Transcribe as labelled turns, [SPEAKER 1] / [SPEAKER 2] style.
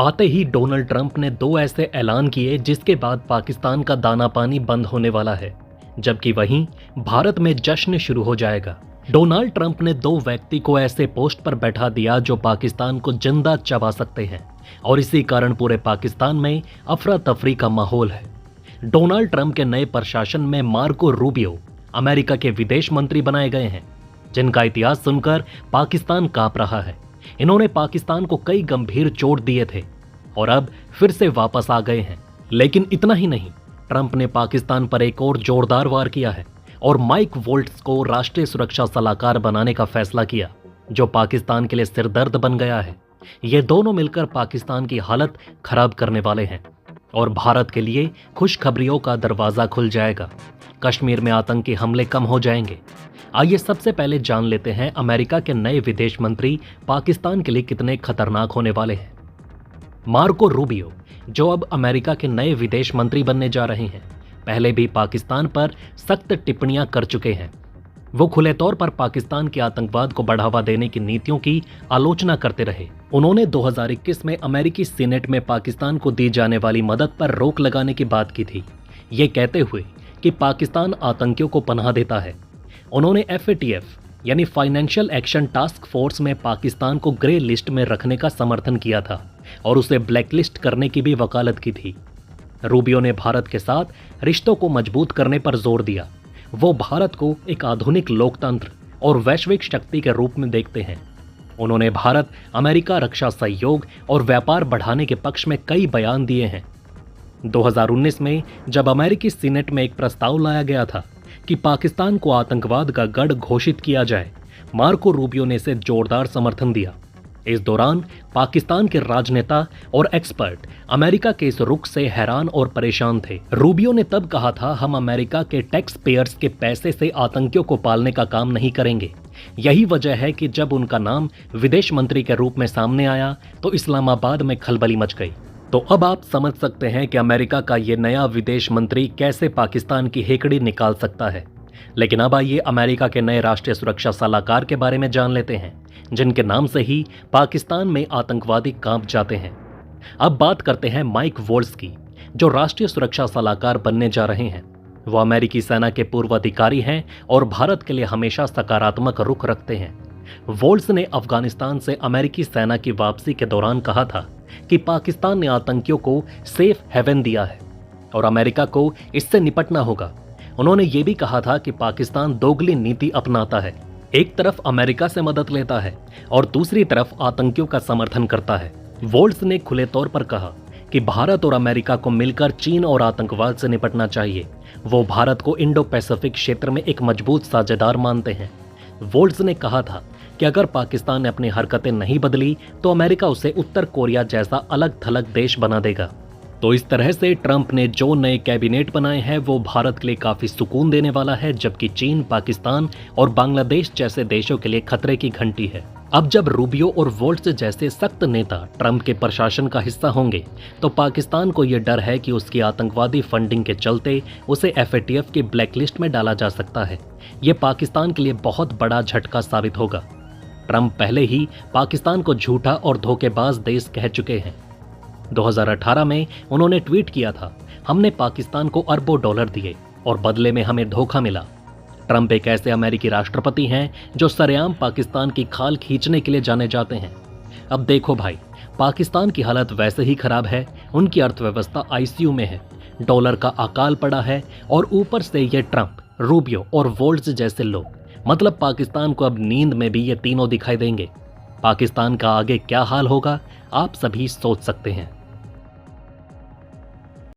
[SPEAKER 1] आते ही Donald Trump ने दो ऐसे ऐलान किए जिसके बाद पाकिस्तान का दाना पानी बंद होने वाला है, जबकि वहीं भारत में जश्न शुरू हो जाएगा। डोनाल्ड ट्रंप ने दो व्यक्ति को ऐसे पोस्ट पर बैठा दिया जो पाकिस्तान को जिंदा चबा सकते हैं और इसी कारण पूरे पाकिस्तान में अफरा तफरी का माहौल है। डोनाल्ड ट्रंप के नए प्रशासन में मार्को रूबियो अमेरिका के विदेश मंत्री बनाए गए हैं, जिनका इतिहास सुनकर पाकिस्तान कांप रहा है। इन्होंने पाकिस्तान को कई गंभीर चोट दिए थे और अब फिर से वापस आ गए हैं। लेकिन इतना ही नहीं, ट्रंप ने पाकिस्तान पर एक और जोरदार वार किया है और माइक वोल्ट्स को राष्ट्रीय सुरक्षा सलाहकार बनाने का फैसला किया, जो पाकिस्तान के लिए सिरदर्द बन गया है। ये दोनों मिलकर पाकिस्तान की हालत खराब करने वाले हैं और भारत के लिए खुशखबरियों का दरवाजा खुल जाएगा। कश्मीर में आतंकी हमले कम हो जाएंगे। आइए सबसे पहले जान लेते हैं अमेरिका के नए विदेश मंत्री पाकिस्तान के लिए कितने खतरनाक होने वाले हैं। मार्को रूबियो, जो अब अमेरिका के नए विदेश मंत्री बनने जा रहे हैं, पहले भी पाकिस्तान पर सख्त टिप्पणियां कर चुके हैं। वो खुले तौर पर पाकिस्तान के आतंकवाद को बढ़ावा देने की नीतियों की आलोचना करते रहे। उन्होंने 2021 में अमेरिकी सीनेट में पाकिस्तान को दी जाने वाली मदद पर रोक लगाने की बात की थी, ये कहते हुए कि पाकिस्तान आतंकियों को पनाह देता है। उन्होंने FATF यानी फाइनेंशियल एक्शन टास्क फोर्स में पाकिस्तान को ग्रे लिस्ट में रखने का समर्थन किया था और उसे ब्लैकलिस्ट करने की भी वकालत की थी। रूबियो ने भारत के साथ रिश्तों को मजबूत करने पर जोर दिया। वो भारत को एक आधुनिक लोकतंत्र और वैश्विक शक्ति के रूप में देखते हैं। उन्होंने भारत अमेरिका रक्षा सहयोग और व्यापार बढ़ाने के पक्ष में कई बयान दिए हैं। 2019 में जब अमेरिकी सीनेट में एक प्रस्ताव लाया गया था कि पाकिस्तान को आतंकवाद का गढ़ घोषित किया जाए, मार्को रूबियो ने इसे जोरदार समर्थन दिया। इस दौरान पाकिस्तान के राजनेता और एक्सपर्ट अमेरिका के इस रुख से हैरान और परेशान थे। रूबियो ने तब कहा था, हम अमेरिका के टैक्स पेयर्स के पैसे से आतंकियों को पालने का काम नहीं करेंगे। यही वजह है कि जब उनका नाम विदेश मंत्री के रूप में सामने आया तो इस्लामाबाद में खलबली मच गई। तो अब आप समझ सकते हैं कि अमेरिका का ये नया विदेश मंत्री कैसे पाकिस्तान की हेकड़ी निकाल सकता है। लेकिन अब आइए अमेरिका के नए राष्ट्रीय सुरक्षा सलाहकार के बारे में जान लेते हैं, जिनके नाम से ही पाकिस्तान में आतंकवादी कांप जाते हैं। अब बात करते हैं माइक वोल्ट्स की, जो राष्ट्रीय सुरक्षा सलाहकार बनने जा रहे हैं। वो अमेरिकी सेना के पूर्व अधिकारी हैं और भारत के लिए हमेशा सकारात्मक रुख रखते हैं। वोल्ट्स ने अफगानिस्तान से अमेरिकी सेना की वापसी के दौरान कहा था कि पाकिस्तान ने आतंकियों को सेफ हेवन दिया है और अमेरिका को इससे निपटना होगा। उन्होंने ये भी कहा था कि पाकिस्तान दोगली नीति अपनाता है, एक तरफ अमेरिका से मदद लेता है और दूसरी तरफ आतंकियों का समर्थन करता है। वोल्ट्स ने खुले तौर पर कहा कि भारत और अमेरिका को मिलकर चीन और आतंकवाद से निपटना चाहिए। वो भारत को इंडो पैसिफिक क्षेत्र में एक मजबूत साझेदार मानते हैं। वोल्ट्स ने कहा था कि अगर पाकिस्तान ने अपनी हरकतें नहीं बदली तो अमेरिका उसे उत्तर कोरिया जैसा अलग थलग देश बना देगा। तो इस तरह से ट्रंप ने जो नए कैबिनेट बनाए हैं वो भारत के लिए काफी सुकून देने वाला है, जबकि चीन, पाकिस्तान और बांग्लादेश जैसे देशों के लिए खतरे की घंटी है। अब जब रूबियो और वोल्ट्स जैसे सख्त नेता ट्रंप के प्रशासन का हिस्सा होंगे तो पाकिस्तान को यह डर है कि उसकी आतंकवादी फंडिंग के चलते उसे FATF की ब्लैकलिस्ट में डाला जा सकता है। यह पाकिस्तान के लिए बहुत बड़ा झटका साबित होगा। ट्रंप पहले ही पाकिस्तान को झूठा और धोखेबाज देश कह चुके हैं। 2018 में उन्होंने ट्वीट किया था, हमने पाकिस्तान को अरबों डॉलर दिए और बदले में हमें धोखा मिला। ट्रंप एक ऐसे अमेरिकी राष्ट्रपति हैं जो सरेआम पाकिस्तान की खाल खींचने के लिए जाने जाते हैं। अब देखो भाई, पाकिस्तान की हालत वैसे ही खराब है, उनकी अर्थव्यवस्था ICU में है, डॉलर का अकाल पड़ा है और ऊपर से ये ट्रंप, रूबियो और वोल्ट्स जैसे लोग, मतलब पाकिस्तान को अब नींद में भी ये तीनों दिखाई देंगे। पाकिस्तान का आगे क्या हाल होगा आप सभी सोच सकते हैं।